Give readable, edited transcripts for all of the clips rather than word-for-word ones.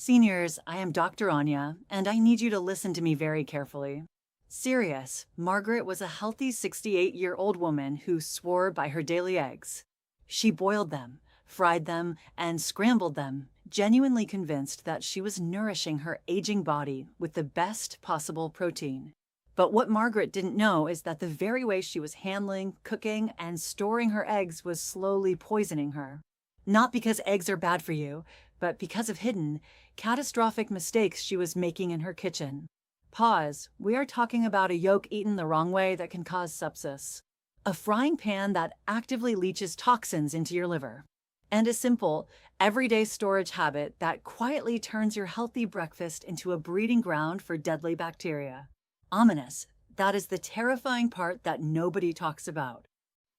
Seniors, I am Dr. Anya, and I need you to listen to me very carefully. Serious, Margaret was a healthy 68-year-old woman who swore by her daily eggs. She boiled them, fried them, and scrambled them, genuinely convinced that she was nourishing her aging body with the best possible protein. But what Margaret didn't know is that the very way she was handling, cooking, and storing her eggs was slowly poisoning her. Not because eggs are bad for you, but because of hidden, catastrophic mistakes she was making in her kitchen. Pause. We are talking about a yolk eaten the wrong way that can cause sepsis. A frying pan that actively leaches toxins into your liver. And a simple, everyday storage habit that quietly turns your healthy breakfast into a breeding ground for deadly bacteria. Ominous. That is the terrifying part that nobody talks about.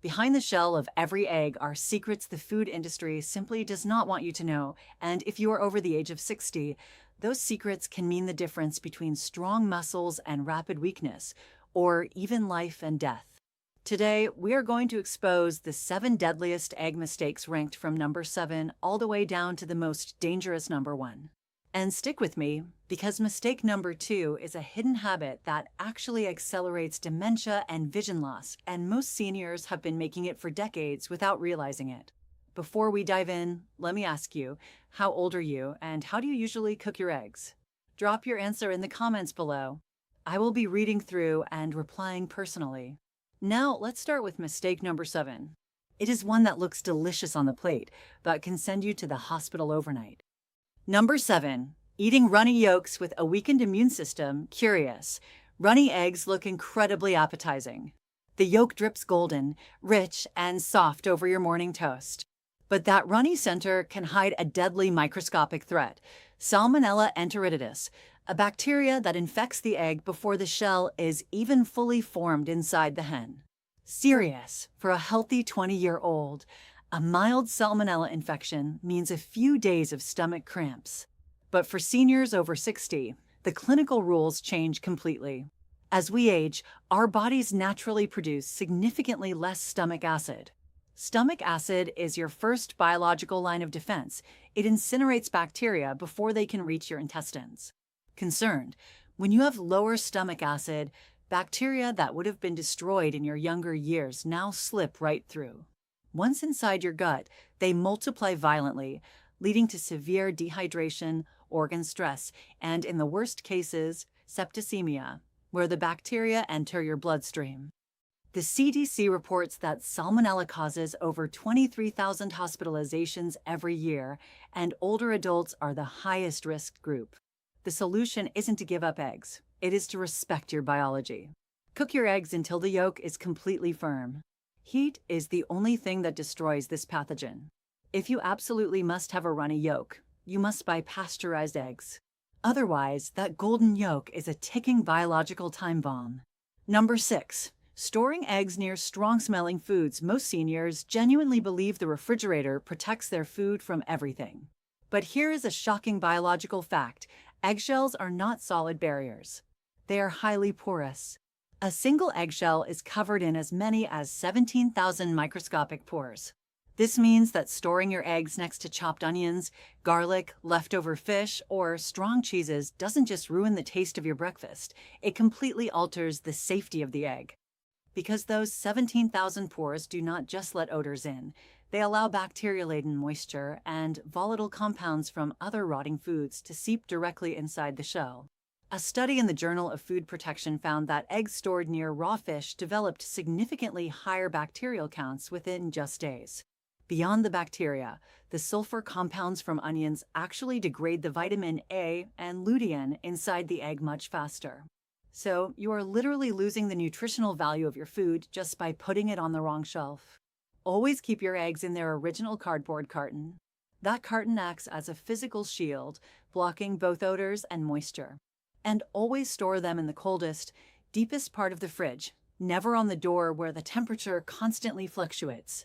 Behind the shell of every egg are secrets the food industry simply does not want you to know, and if you are over the age of 60, those secrets can mean the difference between strong muscles and rapid weakness, or even life and death. Today, we are going to expose the 7 deadliest egg mistakes ranked from number 7 all the way down to the most dangerous number 1. And stick with me, because mistake number 2 is a hidden habit that actually accelerates dementia and vision loss, and most seniors have been making it for decades without realizing it. Before we dive in, let me ask you, how old are you, and how do you usually cook your eggs? Drop your answer in the comments below. I will be reading through and replying personally. Now, let's start with mistake number 7. It is one that looks delicious on the plate, but can send you to the hospital overnight. Number 7. Eating runny yolks with a weakened immune system. Curious. Runny eggs look incredibly appetizing. The yolk drips golden, rich, and soft over your morning toast. But that runny center can hide a deadly microscopic threat, Salmonella enteritidis, a bacteria that infects the egg before the shell is even fully formed inside the hen. Serious. For a healthy 20-year-old, a mild salmonella infection means a few days of stomach cramps. But for seniors over 60, the clinical rules change completely. As we age, our bodies naturally produce significantly less stomach acid. Stomach acid is your first biological line of defense. It incinerates bacteria before they can reach your intestines. Concerned, when you have lower stomach acid, bacteria that would have been destroyed in your younger years now slip right through. Once inside your gut, they multiply violently, leading to severe dehydration, organ stress, and in the worst cases, septicemia, where the bacteria enter your bloodstream. The CDC reports that salmonella causes over 23,000 hospitalizations every year, and older adults are the highest risk group. The solution isn't to give up eggs. It is to respect your biology. Cook your eggs until the yolk is completely firm. Heat is the only thing that destroys this pathogen. If you absolutely must have a runny yolk, you must buy pasteurized eggs. Otherwise, that golden yolk is a ticking biological time bomb. Number 6. Storing eggs near strong-smelling foods. Most seniors genuinely believe the refrigerator protects their food from everything. But here is a shocking biological fact. Eggshells are not solid barriers. They are highly porous. A single eggshell is covered in as many as 17,000 microscopic pores. This means that storing your eggs next to chopped onions, garlic, leftover fish, or strong cheeses doesn't just ruin the taste of your breakfast, it completely alters the safety of the egg. Because those 17,000 pores do not just let odors in, they allow bacteria-laden moisture and volatile compounds from other rotting foods to seep directly inside the shell. A study in the Journal of Food Protection found that eggs stored near raw fish developed significantly higher bacterial counts within just days. Beyond the bacteria, the sulfur compounds from onions actually degrade the vitamin A and lutein inside the egg much faster. So you are literally losing the nutritional value of your food just by putting it on the wrong shelf. Always keep your eggs in their original cardboard carton. That carton acts as a physical shield, blocking both odors and moisture. And always store them in the coldest, deepest part of the fridge, never on the door where the temperature constantly fluctuates.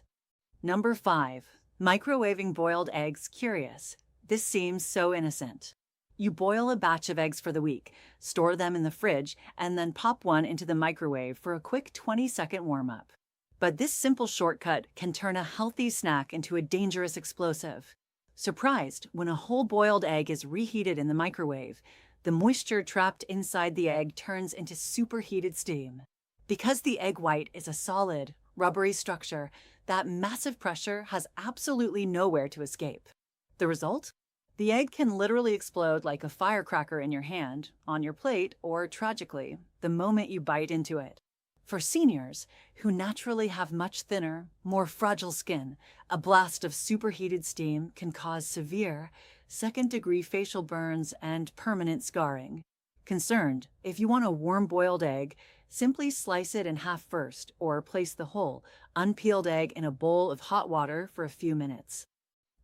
Number 5. Microwaving boiled eggs. Curious. This seems so innocent. You boil a batch of eggs for the week, store them in the fridge, and then pop one into the microwave for a quick 20-second warm-up. But this simple shortcut can turn a healthy snack into a dangerous explosive. Surprised when a whole boiled egg is reheated in the microwave, the moisture trapped inside the egg turns into superheated steam. Because the egg white is a solid, rubbery structure, that massive pressure has absolutely nowhere to escape. The result? The egg can literally explode like a firecracker in your hand, on your plate, or tragically, the moment you bite into it. For seniors, who naturally have much thinner, more fragile skin, a blast of superheated steam can cause severe, second-degree facial burns and permanent scarring. Concerned, if you want a warm-boiled egg, simply slice it in half first, or place the whole, unpeeled egg in a bowl of hot water for a few minutes.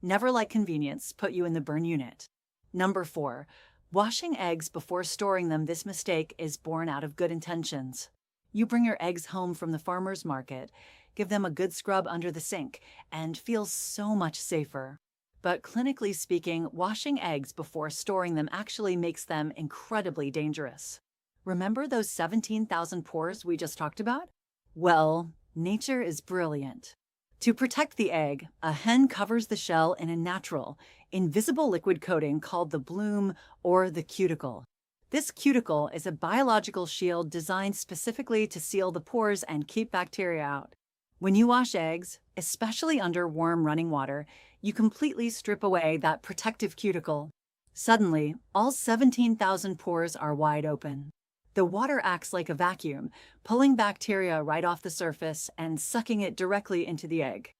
Never let convenience put you in the burn unit. Number 4. Washing eggs before storing them. This mistake is born out of good intentions. You bring your eggs home from the farmer's market, give them a good scrub under the sink, and feel so much safer. But clinically speaking, washing eggs before storing them actually makes them incredibly dangerous. Remember those 17,000 pores we just talked about? Well, nature is brilliant. To protect the egg, a hen covers the shell in a natural, invisible liquid coating called the bloom or the cuticle. This cuticle is a biological shield designed specifically to seal the pores and keep bacteria out. When you wash eggs, especially under warm running water, you completely strip away that protective cuticle. Suddenly, all 17,000 pores are wide open. The water acts like a vacuum, pulling bacteria right off the surface and sucking it directly into the egg.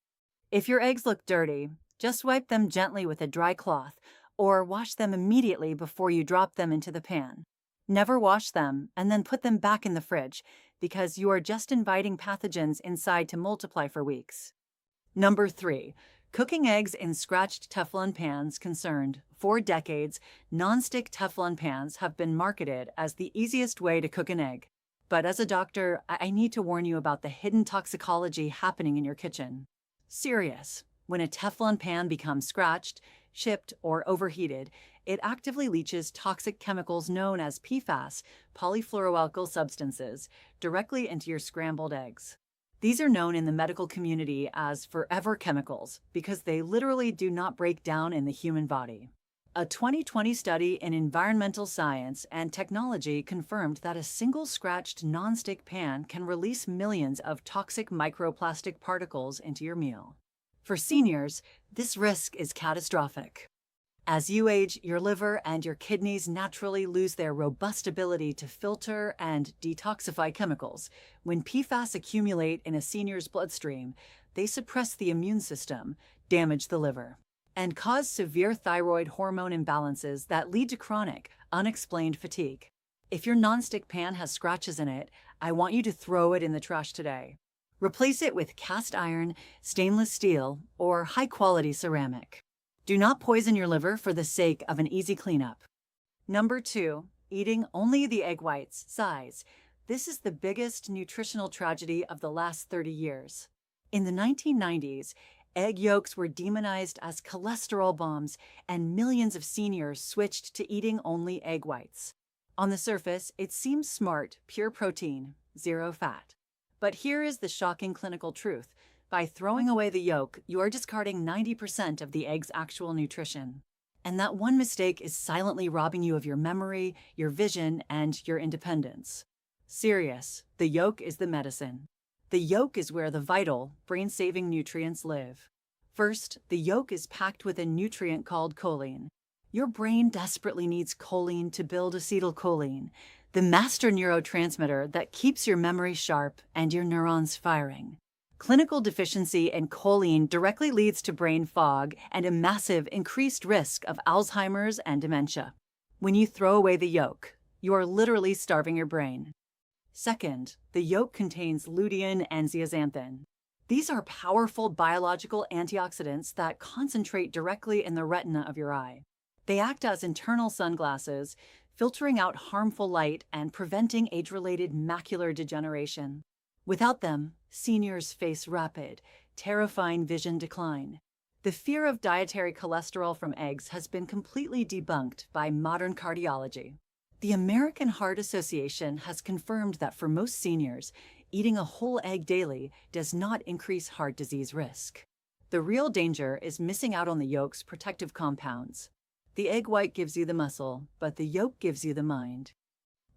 If your eggs look dirty, just wipe them gently with a dry cloth, or wash them immediately before you drop them into the pan. Never wash them and then put them back in the fridge, because you are just inviting pathogens inside to multiply for weeks. Number 3. Cooking eggs in scratched Teflon pans. Concerned. For decades, non-stick Teflon pans have been marketed as the easiest way to cook an egg. But as a doctor, I need to warn you about the hidden toxicology happening in your kitchen. Serious. When a Teflon pan becomes scratched, chipped, or overheated, it actively leaches toxic chemicals known as PFAS, polyfluoroalkyl substances, directly into your scrambled eggs. These are known in the medical community as forever chemicals because they literally do not break down in the human body. A 2020 study in environmental science and technology confirmed that a single scratched nonstick pan can release millions of toxic microplastic particles into your meal. For seniors, this risk is catastrophic. As you age, your liver and your kidneys naturally lose their robust ability to filter and detoxify chemicals. When PFAS accumulate in a senior's bloodstream, they suppress the immune system, damage the liver, and cause severe thyroid hormone imbalances that lead to chronic, unexplained fatigue. If your nonstick pan has scratches in it, I want you to throw it in the trash today. Replace it with cast iron, stainless steel, or high-quality ceramic. Do not poison your liver for the sake of an easy cleanup. Number 2, eating only the egg whites. Size. This is the biggest nutritional tragedy of the last 30 years. In the 1990s, egg yolks were demonized as cholesterol bombs, and millions of seniors switched to eating only egg whites. On the surface, it seems smart, pure protein, zero fat. But here is the shocking clinical truth. By throwing away the yolk, you are discarding 90% of the egg's actual nutrition. And that one mistake is silently robbing you of your memory, your vision, and your independence. Serious, the yolk is the medicine. The yolk is where the vital, brain-saving nutrients live. First, the yolk is packed with a nutrient called choline. Your brain desperately needs choline to build acetylcholine, the master neurotransmitter that keeps your memory sharp and your neurons firing. Clinical deficiency in choline directly leads to brain fog and a massive increased risk of Alzheimer's and dementia. When you throw away the yolk, you are literally starving your brain. Second, the yolk contains lutein and zeaxanthin. These are powerful biological antioxidants that concentrate directly in the retina of your eye. They act as internal sunglasses, filtering out harmful light and preventing age-related macular degeneration. Without them, seniors face rapid, terrifying vision decline. The fear of dietary cholesterol from eggs has been completely debunked by modern cardiology. The American Heart Association has confirmed that for most seniors, eating a whole egg daily does not increase heart disease risk. The real danger is missing out on the yolk's protective compounds. The egg white gives you the muscle, but the yolk gives you the mind.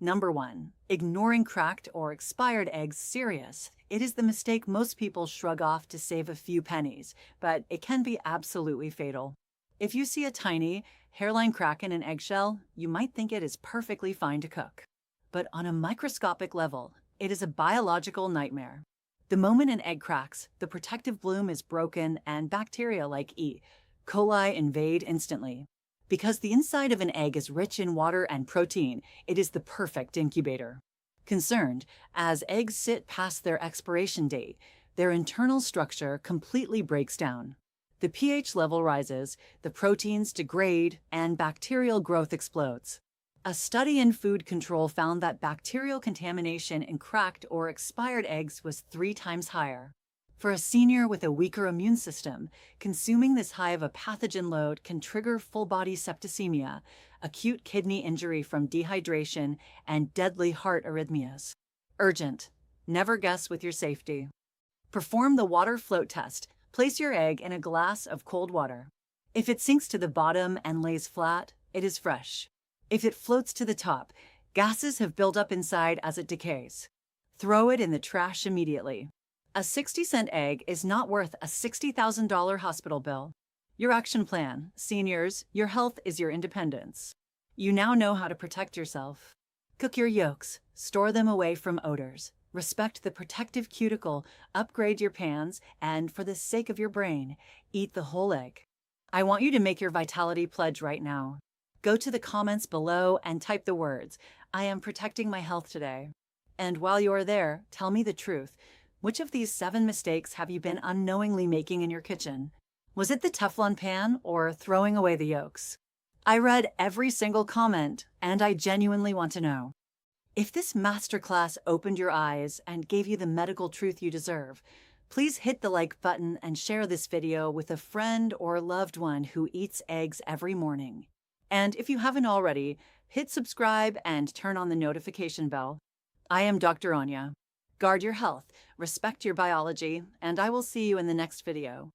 Number 1. Ignoring cracked or expired eggs serious. It is the mistake most people shrug off to save a few pennies, but it can be absolutely fatal. If you see a tiny, hairline crack in an eggshell, you might think it is perfectly fine to cook. But on a microscopic level, it is a biological nightmare. The moment an egg cracks, the protective bloom is broken and bacteria like E. coli invade instantly. Because the inside of an egg is rich in water and protein, it is the perfect incubator. Concerned, as eggs sit past their expiration date, their internal structure completely breaks down. The pH level rises, the proteins degrade, and bacterial growth explodes. A study in food control found that bacterial contamination in cracked or expired eggs was 3 times higher. For a senior with a weaker immune system, consuming this high of a pathogen load can trigger full-body septicemia, acute kidney injury from dehydration, and deadly heart arrhythmias. Urgent. Never guess with your safety. Perform the water float test. Place your egg in a glass of cold water. If it sinks to the bottom and lays flat, it is fresh. If it floats to the top, gases have built up inside as it decays. Throw it in the trash immediately. A 60-cent egg is not worth a $60,000 hospital bill. Your action plan. Seniors, your health is your independence. You now know how to protect yourself. Cook your yolks. Store them away from odors. Respect the protective cuticle. Upgrade your pans. And for the sake of your brain, eat the whole egg. I want you to make your vitality pledge right now. Go to the comments below and type the words, "I am protecting my health today." And while you are there, tell me the truth. Which of these 7 mistakes have you been unknowingly making in your kitchen? Was it the Teflon pan or throwing away the yolks? I read every single comment, and I genuinely want to know. If this masterclass opened your eyes and gave you the medical truth you deserve, please hit the like button and share this video with a friend or loved one who eats eggs every morning. And if you haven't already, hit subscribe and turn on the notification bell. I am Dr. Anya. Guard your health, respect your biology, and I will see you in the next video.